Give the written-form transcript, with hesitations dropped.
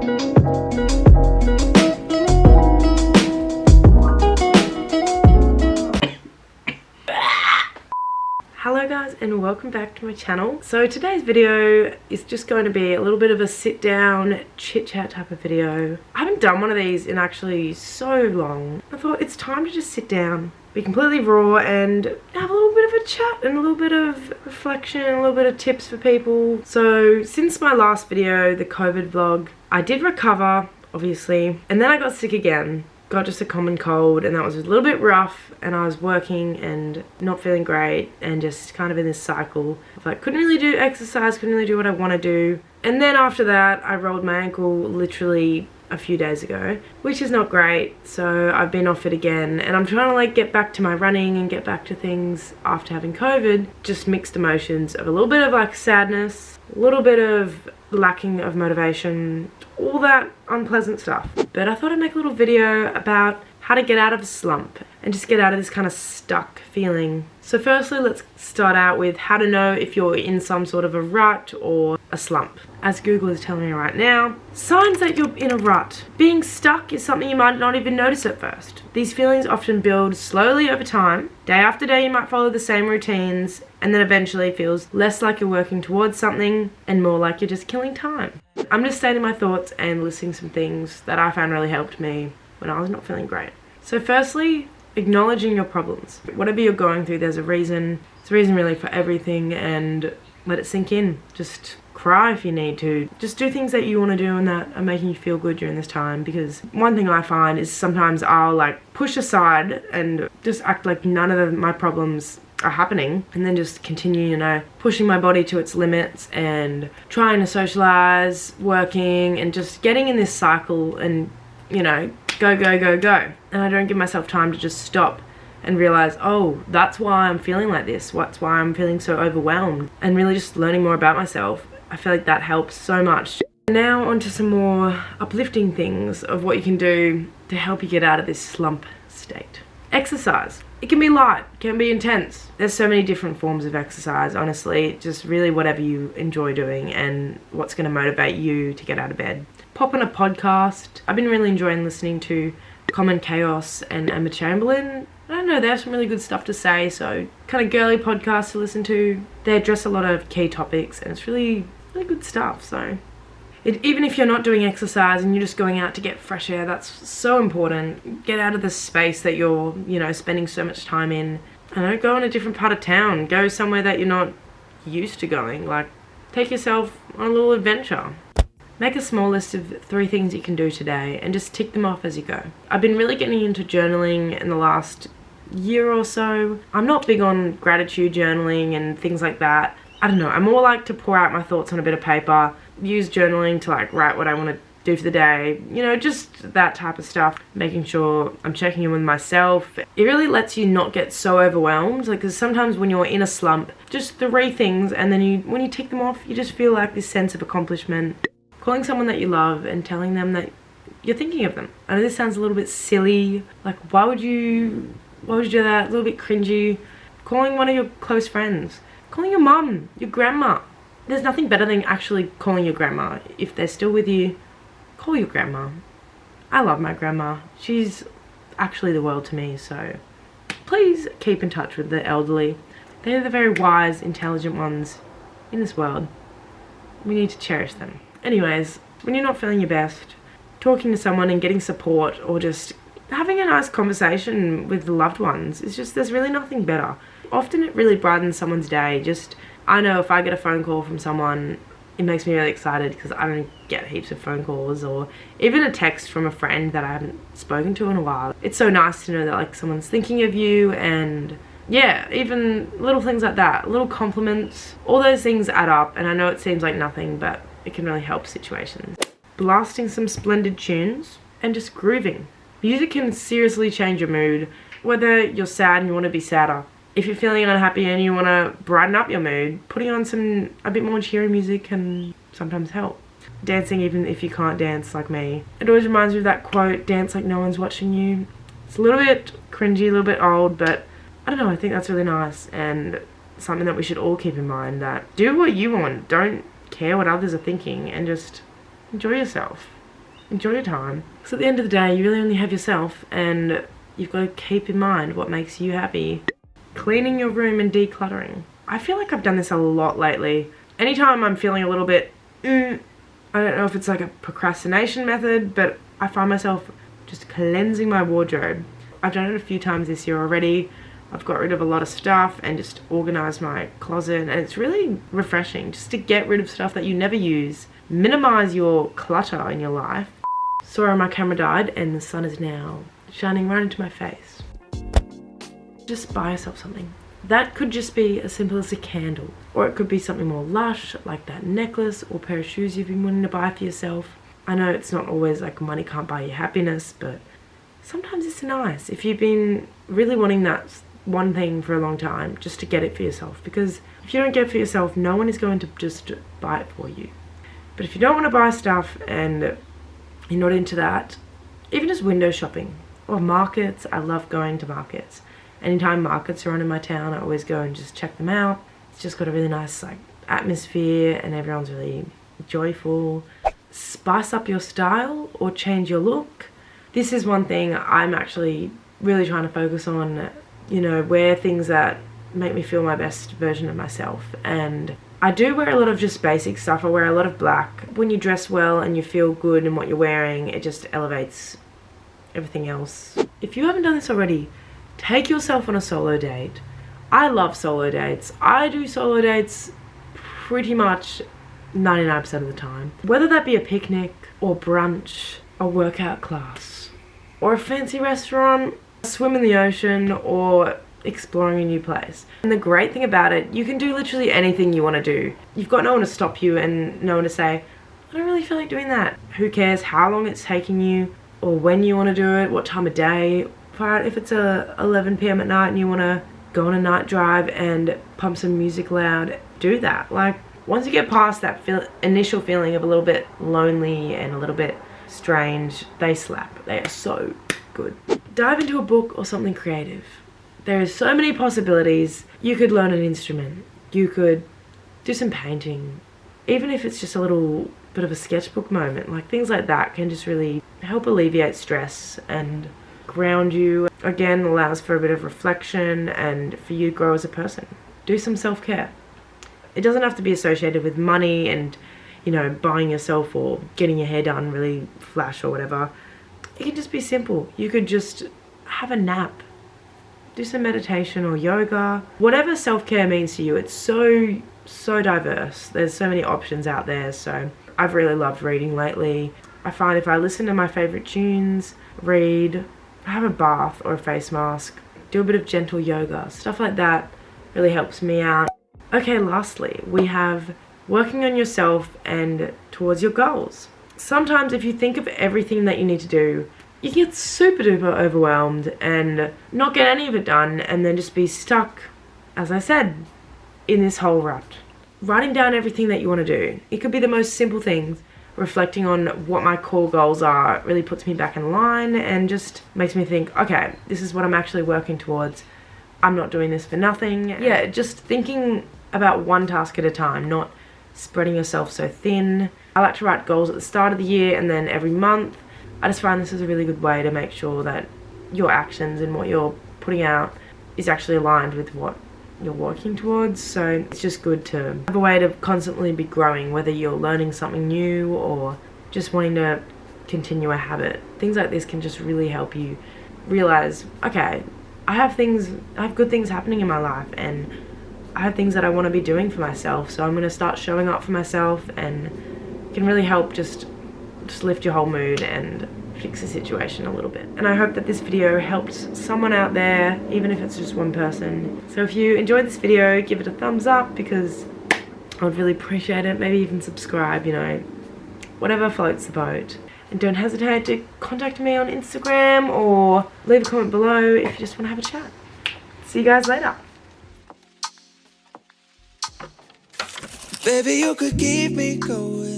Hello guys and welcome back to my channel. So today's video is just going to be a little bit of a sit down chit chat type of video. I haven't done one of these in actually so long. I thought it's time to just sit down, be completely raw and have a little bit of a chat and a little bit of reflection, a little bit of tips for people. So since my last video, the COVID vlog, I did recover obviously, and then I got sick again. Got just a common cold, and that was a little bit rough, and I was working and not feeling great and just kind of in this cycle of like couldn't really do exercise, couldn't really do what I want to do. And then after that I rolled my ankle literally a few days ago, which is not great, so I've been off it again, and I'm trying to like get back to my running and get back to things after having COVID. Just mixed emotions of a little bit of like sadness, a little bit of lacking of motivation, all that unpleasant stuff. But I thought I'd make a little video about how to get out of a slump and just get out of this kind of stuck feeling. So firstly, let's start out with how to know if you're in some sort of a rut or a slump. As Google is telling me right now, signs that you're in a rut. Being stuck is something you might not even notice at first. These feelings often build slowly over time. Day after day you might follow the same routines, and then eventually it feels less like you're working towards something and more like you're just killing time. I'm just stating my thoughts and listing some things that I found really helped me when I was not feeling great. So firstly, acknowledging your problems. Whatever you're going through, there's a reason. There's a reason really for everything, and let it sink in. Just cry if you need to. Just do things that you want to do and that are making you feel good during this time, because one thing I find is sometimes I'll like push aside and just act like none of my problems are happening, and then just continue, you know, pushing my body to its limits and trying to socialize, working, and just getting in this cycle and, you know, go, go, go, go. And I don't give myself time to just stop and realize, oh, that's why I'm feeling like this. That's why I'm feeling so overwhelmed. And really just learning more about myself. I feel like that helps so much. Now onto some more uplifting things of what you can do to help you get out of this slump state. Exercise. It can be light, it can be intense. There's so many different forms of exercise, honestly. Just really whatever you enjoy doing and what's going to motivate you to get out of bed. Pop on a podcast. I've been really enjoying listening to Common Chaos and Emma Chamberlain. I don't know, they have some really good stuff to say, so kind of girly podcasts to listen to. They address a lot of key topics and it's really, really good stuff, so. Even if you're not doing exercise and you're just going out to get fresh air, that's so important. Get out of the space that you're, you know, spending so much time in. I don't know, go in a different part of town. Go somewhere that you're not used to going. Like, take yourself on a little adventure. Make a small list of 3 things you can do today and just tick them off as you go. I've been really getting into journaling in the last year or so. I'm not big on gratitude journaling and things like that. I don't know, I more like to pour out my thoughts on a bit of paper, use journaling to like write what I want to do for the day, you know, just that type of stuff. Making sure I'm checking in with myself. It really lets you not get so overwhelmed, like, because sometimes when you're in a slump, just 3 things and then when you tick them off, you just feel like this sense of accomplishment. Calling someone that you love and telling them that you're thinking of them. I know this sounds a little bit silly, like why would you do that? A little bit cringy. Calling one of your close friends. Calling your mum, your grandma. There's nothing better than actually calling your grandma. If they're still with you, call your grandma. I love my grandma. She's actually the world to me, so please keep in touch with the elderly. They're the very wise, intelligent ones in this world. We need to cherish them. Anyways, when you're not feeling your best, talking to someone and getting support, or just having a nice conversation with the loved ones, it's just, there's really nothing better. Often it really brightens someone's day. Just, I know if I get a phone call from someone, it makes me really excited because I don't get heaps of phone calls, or even a text from a friend that I haven't spoken to in a while. It's so nice to know that like someone's thinking of you, and yeah, even little things like that, little compliments, all those things add up. And I know it seems like nothing, but it can really help situations. Blasting some splendid tunes and just grooving. Music can seriously change your mood, whether you're sad and you want to be sadder. If you're feeling unhappy and you want to brighten up your mood, putting on a bit more cheery music can sometimes help. Dancing, even if you can't dance like me. It always reminds me of that quote, dance like no one's watching you. It's a little bit cringy, a little bit old, but I don't know, I think that's really nice and something that we should all keep in mind, that do what you want. Don't care what others are thinking and just enjoy yourself. enjoy your time. Because at the end of the day, you really only have yourself, and you've got to keep in mind what makes you happy. Cleaning your room and decluttering. I feel like I've done this a lot lately. Anytime I'm feeling a little bit, I don't know if it's like a procrastination method, but I find myself just cleansing my wardrobe. I've done it a few times this year already. I've got rid of a lot of stuff and just organized my closet, and it's really refreshing just to get rid of stuff that you never use. Minimize your clutter in your life. Sorry, my camera died and the sun is now shining right into my face. Just buy yourself something. That could just be as simple as a candle, or it could be something more lush like that necklace or pair of shoes you've been wanting to buy for yourself. I know it's not always like money can't buy you happiness, but sometimes it's nice if you've been really wanting that one thing for a long time, just to get it for yourself. Because if you don't get it for yourself, no one is going to just buy it for you. But if you don't want to buy stuff and you're not into that, even just window shopping or markets. I love going to markets. Anytime markets are on in my town, I always go and just check them out. It's just got a really nice like atmosphere and everyone's really joyful. Spice up your style or change your look. This is one thing I'm actually really trying to focus on, you know, wear things that make me feel my best version of myself. And I do wear a lot of just basic stuff. I wear a lot of black. When you dress well and you feel good in what you're wearing, it just elevates everything else. If you haven't done this already, take yourself on a solo date. I love solo dates. I do solo dates pretty much 99% of the time. Whether that be a picnic or brunch, a workout class, or a fancy restaurant, a swim in the ocean, or exploring a new place. And the great thing about it, you can do literally anything you want to do. You've got no one to stop you and no one to say, I don't really feel like doing that. Who cares how long it's taking you or when you want to do it, what time of day. If it's 11 p.m. at night and you want to go on a night drive and pump some music loud, do that. Like, once you get past that initial feeling of a little bit lonely and a little bit strange, they slap. They are so good. Dive into a book or something creative. There are so many possibilities. You could learn an instrument. You could do some painting. Even if it's just a little bit of a sketchbook moment, like things like that can just really help alleviate stress and ground you. Again, allows for a bit of reflection and for you to grow as a person. Do some self-care. It doesn't have to be associated with money and, you know, buying yourself or getting your hair done really flash or whatever. It can just be simple. You could just have a nap. Do some meditation or yoga. Whatever self-care means to you, it's so diverse. There's so many options out there. So I've really loved reading lately. I find if I listen to my favorite tunes, read, have a bath or a face mask, do a bit of gentle yoga, stuff like that really helps me out. Okay, lastly, we have working on yourself and towards your goals. Sometimes if you think of everything that you need to do, you get super duper overwhelmed and not get any of it done, and then just be stuck, as I said, in this whole rut. Writing down everything that you want to do. It could be the most simple things. Reflecting on what my core goals are really puts me back in line and just makes me think, okay, this is what I'm actually working towards. I'm not doing this for nothing. Yeah, just thinking about one task at a time, not spreading yourself so thin. I like to write goals at the start of the year and then every month. I just find this is a really good way to make sure that your actions and what you're putting out is actually aligned with what you're working towards. So it's just good to have a way to constantly be growing, whether you're learning something new or just wanting to continue a habit. Things like this can just really help you realize, okay, I have good things happening in my life and I have things that I want to be doing for myself, so I'm going to start showing up for myself, and it can really help just lift your whole mood and fix the situation a little bit. And I hope that this video helped someone out there, even if it's just one person. So if you enjoyed this video, give it a thumbs up because I would really appreciate it. Maybe even subscribe, you know, whatever floats the boat. And don't hesitate to contact me on Instagram or leave a comment below if you just want to have a chat. See you guys later. Baby, you could keep me going.